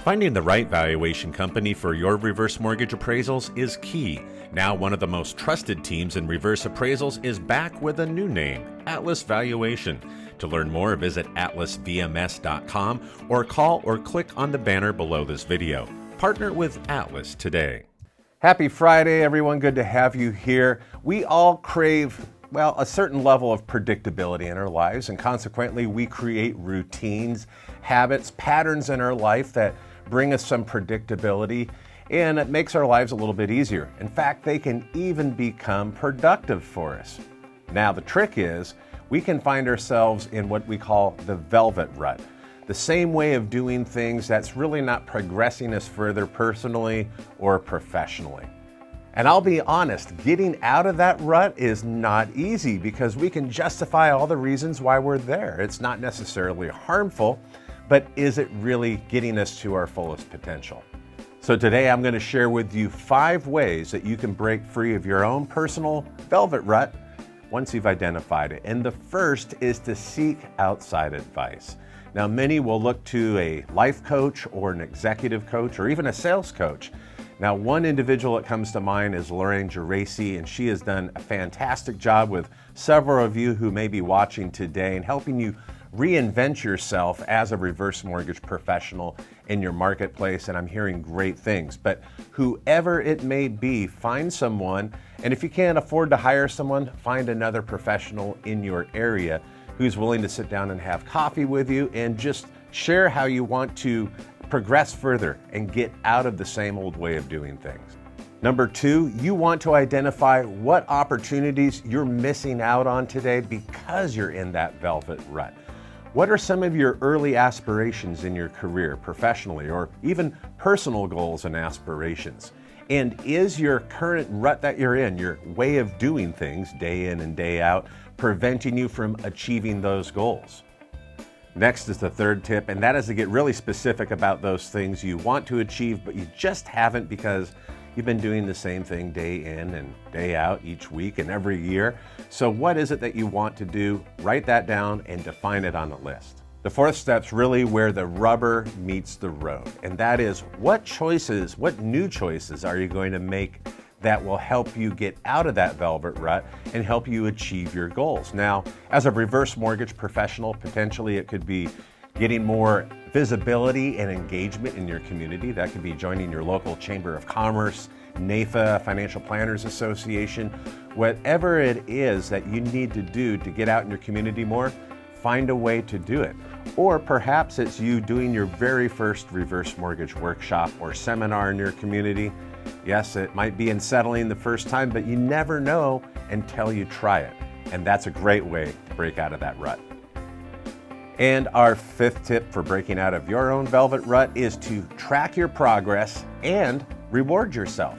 Finding the right valuation company for your reverse mortgage appraisals is key. Now, one of the most trusted teams in reverse appraisals is back with a new name, Atlas Valuation. To learn more, visit atlasvms.com or call or click on the banner below this video. Partner with Atlas today. Happy Friday, everyone. Good to have you here. We all crave, well, a certain level of predictability in our lives, and consequently, we create routines, habits, patterns in our life that bring us some predictability, and it makes our lives a little bit easier. In fact, they can even become productive for us. Now, the trick is we can find ourselves in what we call the velvet rut, the same way of doing things that's really not progressing us further personally or professionally. And I'll be honest, getting out of that rut is not easy because we can justify all the reasons why we're there. It's not necessarily harmful, but is it really getting us to our fullest potential? So today I'm going to share with you 5 ways that you can break free of your own personal velvet rut once you've identified it. And the first is to seek outside advice. Now, many will look to a life coach or an executive coach or even a sales coach. Now, one individual that comes to mind is Lorraine Geraci, and she has done a fantastic job with several of you who may be watching today and helping you reinvent yourself as a reverse mortgage professional in your marketplace, and I'm hearing great things. But whoever it may be, find someone, and if you can't afford to hire someone, find another professional in your area who's willing to sit down and have coffee with you and just share how you want to progress further and get out of the same old way of doing things. Number 2, you want to identify what opportunities you're missing out on today because you're in that velvet rut. What are some of your early aspirations in your career, professionally, or even personal goals and aspirations? And is your current rut that you're in, your way of doing things day in and day out, preventing you from achieving those goals? Next is the third tip, and that is to get really specific about those things you want to achieve, but you just haven't because you've been doing the same thing day in and day out each week and every year. So what is it that you want to do? Write that down and define it on a list. The fourth step's really where the rubber meets the road, and that is what new choices are you going to make that will help you get out of that velvet rut and help you achieve your goals. Now, as a reverse mortgage professional, potentially it could be getting more visibility and engagement in your community. That could be joining your local Chamber of Commerce, NAFA, Financial Planners Association. Whatever it is that you need to do to get out in your community more, find a way to do it. Or perhaps it's you doing your very first reverse mortgage workshop or seminar in your community. Yes, it might be unsettling the first time, but you never know until you try it. And that's a great way to break out of that rut. And our 5th tip for breaking out of your own velvet rut is to track your progress and reward yourself.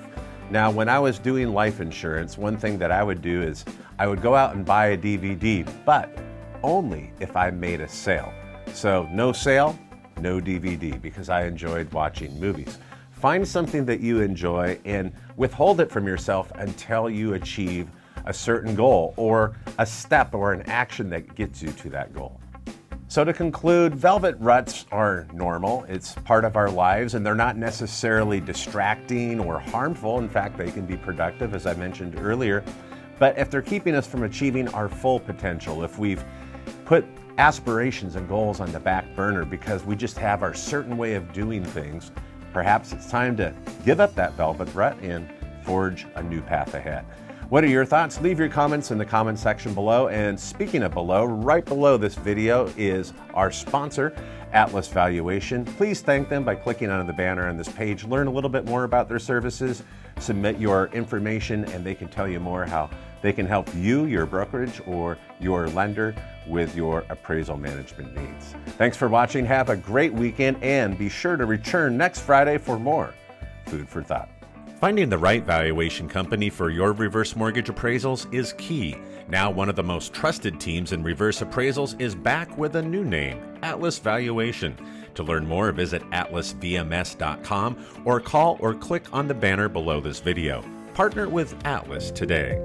Now, when I was doing life insurance, one thing that I would do is I would go out and buy a DVD, but only if I made a sale. So no sale, no DVD, because I enjoyed watching movies. Find something that you enjoy and withhold it from yourself until you achieve a certain goal or a step or an action that gets you to that goal. So to conclude, velvet ruts are normal. It's part of our lives, and they're not necessarily distracting or harmful. In fact, they can be productive, as I mentioned earlier. But if they're keeping us from achieving our full potential, if we've put aspirations and goals on the back burner because we just have our certain way of doing things, perhaps it's time to give up that velvet rut and forge a new path ahead. What are your thoughts? Leave your comments in the comment section below. And speaking of below, right below this video is our sponsor, Atlas Valuation. Please thank them by clicking on the banner on this page. Learn a little bit more about their services, submit your information, and they can tell you more how they can help you, your brokerage, or your lender with your appraisal management needs. Thanks for watching. Have a great weekend, and be sure to return next Friday for more food for thought. Finding the right valuation company for your reverse mortgage appraisals is key. Now, one of the most trusted teams in reverse appraisals is back with a new name, Atlas Valuation. To learn more, visit atlasvms.com or call or click on the banner below this video. Partner with Atlas today.